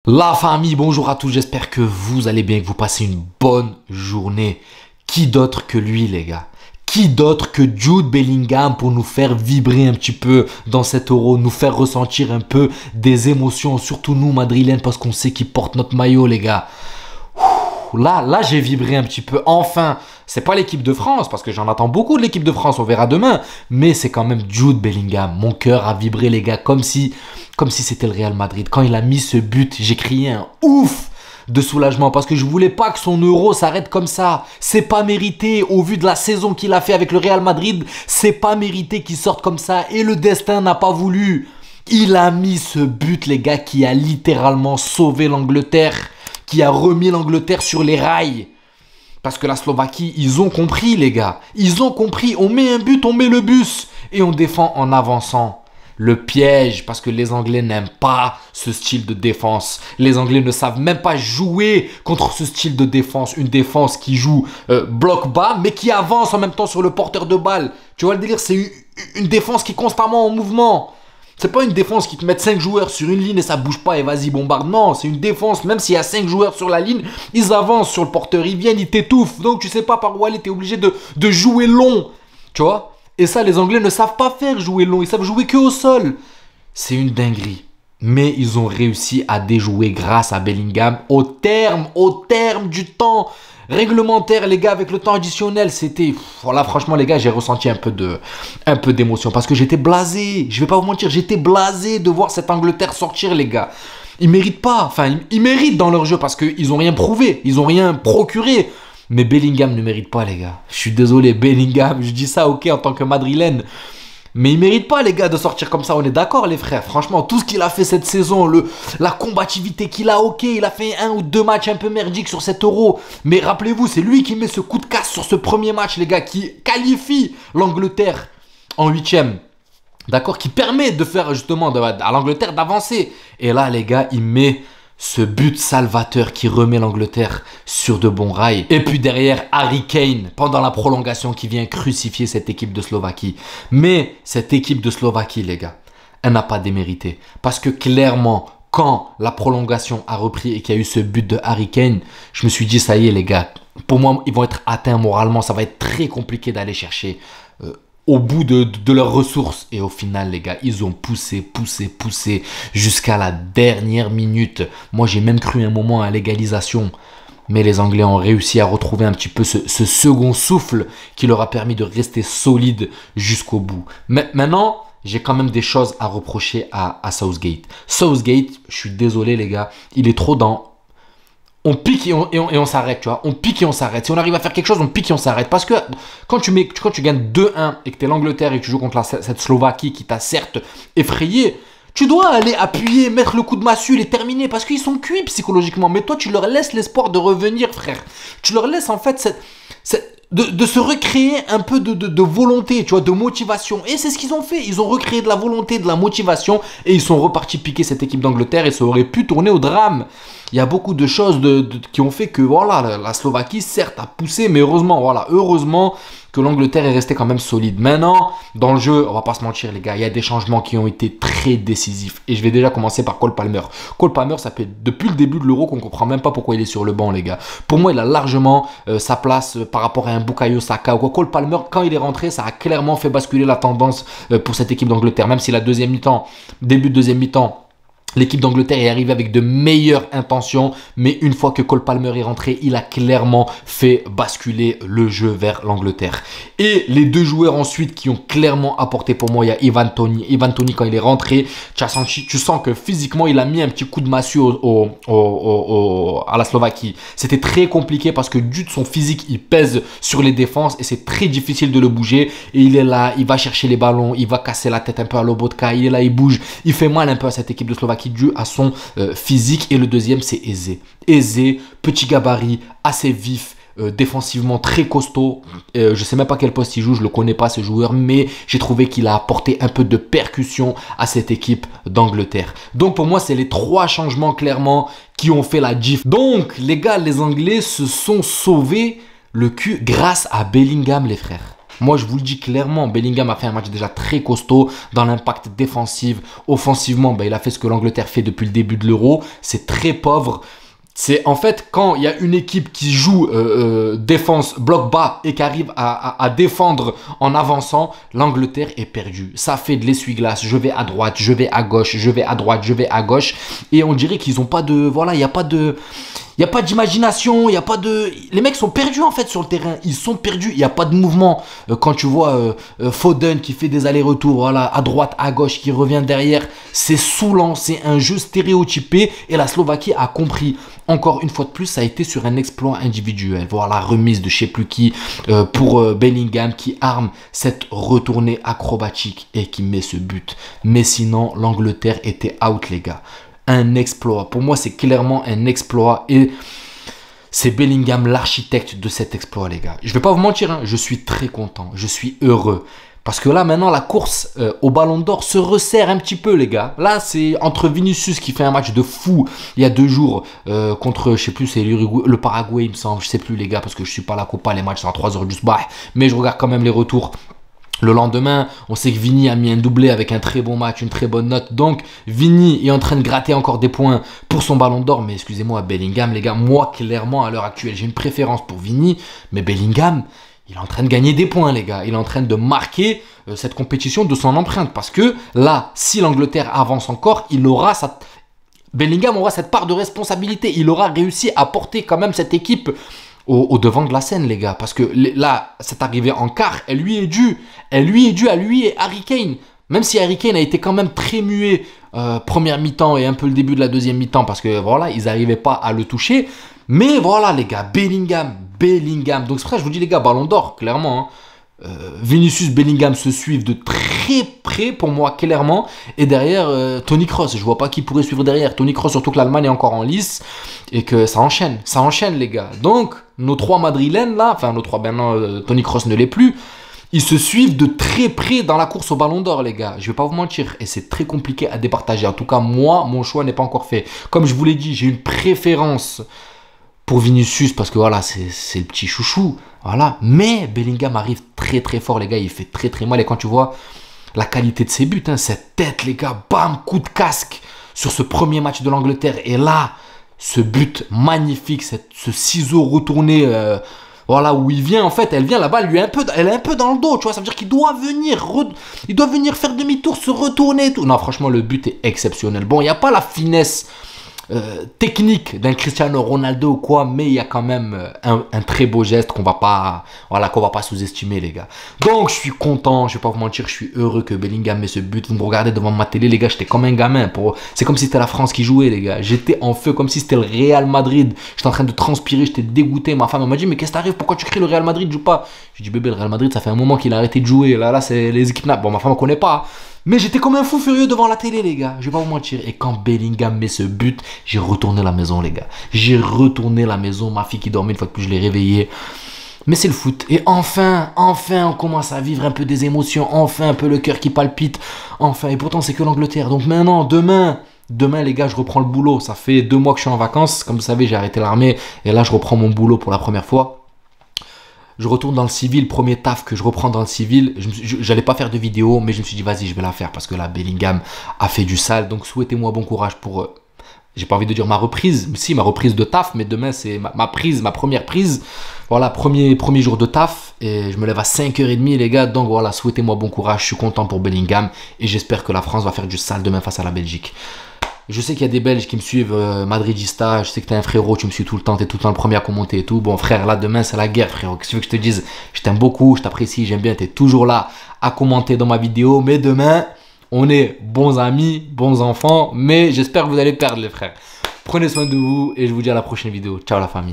La famille, bonjour à tous, j'espère que vous allez bien, que vous passez une bonne journée. Qui d'autre que lui, les gars? Qui d'autre que Jude Bellingham pour nous faire vibrer un petit peu dans cet Euro, nous faire ressentir un peu des émotions, surtout nous, Madrilènes, parce qu'on sait qu'il porte notre maillot, les gars. Là, j'ai vibré un petit peu. Enfin, c'est pas l'équipe de France, parce que j'en attends beaucoup de l'équipe de France, on verra demain. Mais c'est quand même Jude Bellingham. Mon cœur a vibré, les gars, comme si c'était le Real Madrid. Quand il a mis ce but, j'ai crié un ouf de soulagement, parce que je voulais pas que son Euro s'arrête comme ça. C'est pas mérité, au vu de la saison qu'il a fait avec le Real Madrid, c'est pas mérité qu'il sorte comme ça. Et le destin n'a pas voulu. Il a mis ce but, les gars, qui a littéralement sauvé l'Angleterre, qui a remis l'Angleterre sur les rails. Parce que la Slovaquie, ils ont compris, les gars. Ils ont compris. On met un but, on met le bus. Et on défend en avançant. Le piège, parce que les Anglais n'aiment pas ce style de défense. Les Anglais ne savent même pas jouer contre ce style de défense. Une défense qui joue bloc bas, mais qui avance en même temps sur le porteur de balle. Tu vois le délire? C'est une défense qui est constamment en mouvement. C'est pas une défense qui te met 5 joueurs sur une ligne et ça bouge pas et vas-y bombarde. Non, c'est une défense, même s'il y a 5 joueurs sur la ligne, ils avancent sur le porteur, ils viennent, ils t'étouffent. Donc tu sais pas par où aller, t'es obligé de jouer long. Tu vois? Et ça, les Anglais ne savent pas faire jouer long, ils savent jouer que au sol. C'est une dinguerie. Mais ils ont réussi à déjouer grâce à Bellingham au terme du temps réglementaire, les gars, avec le temps additionnel. C'était... Voilà, franchement, les gars, j'ai ressenti un peu d'émotion parce que j'étais blasé. Je vais pas vous mentir, j'étais blasé de voir cette Angleterre sortir, les gars. Ils méritent pas. Enfin, ils méritent dans leur jeu parce qu'ils ont rien prouvé. Ils ont rien procuré. Mais Bellingham ne mérite pas, les gars. Je suis désolé, Bellingham, je dis ça, ok, en tant que Madrilène. Mais il mérite pas, les gars, de sortir comme ça. On est d'accord, les frères. Franchement, tout ce qu'il a fait cette saison, la combativité qu'il a, ok, il a fait 1 ou 2 matchs un peu merdiques sur cet Euro. Mais rappelez-vous, c'est lui qui met ce coup de casse sur ce premier match, les gars, qui qualifie l'Angleterre en 8e. D'accord? Qui permet de faire, justement, à l'Angleterre d'avancer. Et là, les gars, il met ce but salvateur qui remet l'Angleterre sur de bons rails. Et puis derrière, Harry Kane, pendant la prolongation, qui vient crucifier cette équipe de Slovaquie. Mais cette équipe de Slovaquie, les gars, elle n'a pas démérité. Parce que clairement, quand la prolongation a repris et qu'il y a eu ce but de Harry Kane, je me suis dit, ça y est les gars, pour moi, ils vont être atteints moralement. Ça va être très compliqué d'aller chercher au bout de leurs ressources. Et au final, les gars, ils ont poussé jusqu'à la dernière minute. Moi, j'ai même cru un moment à l'égalisation. Mais les Anglais ont réussi à retrouver un petit peu ce second souffle qui leur a permis de rester solide jusqu'au bout. Mais maintenant, j'ai quand même des choses à reprocher à Southgate. Southgate, je suis désolé les gars, il est trop dans... On pique et on s'arrête, tu vois. On pique et on s'arrête. Si on arrive à faire quelque chose, on pique et on s'arrête. Parce que quand tu gagnes 2-1 et que tu es l'Angleterre et que tu joues contre cette Slovaquie qui t'a certes effrayé, tu dois aller appuyer, mettre le coup de massue, les terminer. Parce qu'ils sont cuits psychologiquement. Mais toi, tu leur laisses l'espoir de revenir, frère. Tu leur laisses en fait de se recréer un peu de volonté, tu vois, de motivation. Et c'est ce qu'ils ont fait. Ils ont recréé de la volonté, de la motivation. Et ils sont repartis piquer cette équipe d'Angleterre. Et ça aurait pu tourner au drame. Il y a beaucoup de choses qui ont fait que voilà, la Slovaquie, certes, a poussé. Mais heureusement, voilà, heureusement que l'Angleterre est restée quand même solide. Maintenant, dans le jeu, on va pas se mentir, les gars, il y a des changements qui ont été très décisifs. Et je vais déjà commencer par Cole Palmer. Cole Palmer, ça fait depuis le début de l'Euro qu'on comprend même pas pourquoi il est sur le banc, les gars. Pour moi, il a largement sa place par rapport à un Bukayo Saka. Cole Palmer, quand il est rentré, ça a clairement fait basculer la tendance pour cette équipe d'Angleterre. Même si la deuxième mi-temps, début de deuxième mi-temps, l'équipe d'Angleterre est arrivée avec de meilleures intentions, mais une fois que Cole Palmer est rentré, il a clairement fait basculer le jeu vers l'Angleterre. Et les deux joueurs ensuite qui ont clairement apporté pour moi, il y a Ivan Toney. Ivan Toney, quand il est rentré, tu sens que physiquement, il a mis un petit coup de massue à la Slovaquie. C'était très compliqué parce que dû de son physique, il pèse sur les défenses et c'est très difficile de le bouger. Et il est là, il va chercher les ballons, il va casser la tête un peu à Lobotka, il est là, il bouge. Il fait mal un peu à cette équipe de Slovaquie dû à son physique. Et le deuxième, c'est Eze. Eze, petit gabarit, assez vif, défensivement très costaud. Je sais même pas quel poste il joue, je le connais pas ce joueur, mais j'ai trouvé qu'il a apporté un peu de percussion à cette équipe d'Angleterre. Donc pour moi, c'est les 3 changements clairement qui ont fait la diff. Donc les gars, les Anglais se sont sauvés le cul grâce à Bellingham, les frères. Moi, je vous le dis clairement, Bellingham a fait un match déjà très costaud dans l'impact défensif. Offensivement, il a fait ce que l'Angleterre fait depuis le début de l'Euro. C'est très pauvre. C'est en fait quand il y a une équipe qui joue défense, bloc bas et qui arrive à défendre en avançant, l'Angleterre est perdue. Ça fait de l'essuie-glace. Je vais à droite, je vais à gauche, je vais à droite, je vais à gauche. Et on dirait qu'ils n'ont pas de... Voilà, il n'y a pas de... Il n'y a pas d'imagination, il n'y a pas de... Les mecs sont perdus en fait sur le terrain, ils sont perdus, il n'y a pas de mouvement. Quand tu vois Foden qui fait des allers-retours, voilà, à droite, à gauche, qui revient derrière, c'est saoulant, c'est un jeu stéréotypé et la Slovaquie a compris. Encore une fois de plus, ça a été sur un exploit individuel. Voilà, la remise de je sais plus qui pour Bellingham qui arme cette retournée acrobatique et qui met ce but. Mais sinon, l'Angleterre était out les gars. Un exploit. Pour moi, c'est clairement un exploit et c'est Bellingham l'architecte de cet exploit, les gars. Je vais pas vous mentir, hein, je suis très content, je suis heureux. Parce que là, maintenant, la course au Ballon d'Or se resserre un petit peu, les gars. Là, c'est entre Vinicius qui fait un match de fou il y a 2 jours contre, je sais plus, c'est le Paraguay, il me semble. Je sais plus, les gars, parce que je suis pas à la Copa, les matchs sont à 3 heures du soir. Mais je regarde quand même les retours. Le lendemain, on sait que Vini a mis un doublé avec un très bon match, une très bonne note. Donc, Vini est en train de gratter encore des points pour son Ballon d'Or. Mais excusez-moi, Bellingham, les gars, moi, clairement, à l'heure actuelle, j'ai une préférence pour Vini. Mais Bellingham, il est en train de gagner des points, les gars. Il est en train de marquer cette compétition de son empreinte. Parce que là, si l'Angleterre avance encore, Bellingham aura cette part de responsabilité. Il aura réussi à porter quand même cette équipe au devant de la scène, les gars. Parce que là, cette arrivée en quart, elle lui est due. Elle lui est due à lui et Harry Kane. Même si Harry Kane a été quand même très muet première mi-temps et un peu le début de la deuxième mi-temps. Parce que voilà, ils n'arrivaient pas à le toucher. Mais voilà, les gars, Bellingham. Donc c'est pour ça que je vous dis, les gars, Ballon d'Or, clairement. Vinicius, Bellingham se suivent de très près pour moi, clairement. Et derrière, Toni Kroos. Je vois pas qui pourrait suivre derrière. Toni Kroos, surtout que l'Allemagne est encore en lice. Et que ça enchaîne. Ça enchaîne, les gars. Donc, nos 3 madrilènes, là, enfin, nos 3, maintenant, Toni Kroos ne l'est plus. Ils se suivent de très près dans la course au Ballon d'Or, les gars. Je vais pas vous mentir. Et c'est très compliqué à départager. En tout cas, moi, mon choix n'est pas encore fait. Comme je vous l'ai dit, j'ai une préférence pour Vinicius parce que voilà, c'est le petit chouchou. Voilà. Mais Bellingham arrive très très fort, les gars. Il fait très très mal. Et quand tu vois la qualité de ses buts, hein, cette tête, les gars, bam, coup de casque sur ce premier match de l'Angleterre. Et là, ce but magnifique, ce ciseau retourné, voilà, où il vient, en fait, elle vient là-bas, elle est un peu dans le dos, tu vois. Ça veut dire qu'il doit venir faire demi-tour, se retourner et tout. Non, franchement, le but est exceptionnel. Bon, il n'y a pas la finesse technique d'un Cristiano Ronaldo ou quoi, mais il y a quand même un très beau geste qu'on va pas sous-estimer, les gars. Donc je suis content, je vais pas vous mentir, je suis heureux que Bellingham ait ce but. Vous me regardez devant ma télé, les gars, j'étais comme un gamin. C'est comme si c'était la France qui jouait, les gars. J'étais en feu comme si c'était le Real Madrid. J'étais en train de transpirer, j'étais dégoûté. Ma femme m'a dit, mais qu'est-ce qui t'arrive, pourquoi tu cries le Real Madrid joue pas? Je dis, bébé, le Real Madrid, ça fait un moment qu'il a arrêté de jouer. Là, c'est les équipes. Bon, ma femme ne connaît pas. Mais j'étais comme un fou furieux devant la télé, les gars. Je vais pas vous mentir. Et quand Bellingham met ce but, j'ai retourné la maison, les gars. J'ai retourné la maison. Ma fille qui dormait, une fois de plus, je l'ai réveillée. Mais c'est le foot. Et enfin, on commence à vivre un peu des émotions. Enfin, un peu le cœur qui palpite. Enfin, et pourtant, c'est que l'Angleterre. Donc maintenant, demain, les gars, je reprends le boulot. Ça fait 2 mois que je suis en vacances. Comme vous savez, j'ai arrêté l'armée. Et là, je reprends mon boulot pour la première fois. Je retourne dans le civil, premier taf que je reprends dans le civil. J'allais pas faire de vidéo, mais je me suis dit, vas-y, je vais la faire parce que là, Bellingham a fait du sale. Donc, souhaitez-moi bon courage pour, j'ai pas envie de dire ma reprise. Si, ma reprise de taf, mais demain, c'est ma première prise. Voilà, premier jour de taf. Et je me lève à 5h30, les gars. Donc, voilà, souhaitez-moi bon courage. Je suis content pour Bellingham. Et j'espère que la France va faire du sale demain face à la Belgique. Je sais qu'il y a des Belges qui me suivent, madridista, je sais que t'es un frérot, tu me suis tout le temps, t'es tout le temps le premier à commenter et tout. Bon frère, là demain c'est la guerre frérot, qu'est-ce que tu veux que je te dise? Je t'aime beaucoup, je t'apprécie, j'aime bien, t'es toujours là à commenter dans ma vidéo. Mais demain, on est bons amis, bons enfants, mais j'espère que vous allez perdre les frères. Prenez soin de vous et je vous dis à la prochaine vidéo. Ciao la famille.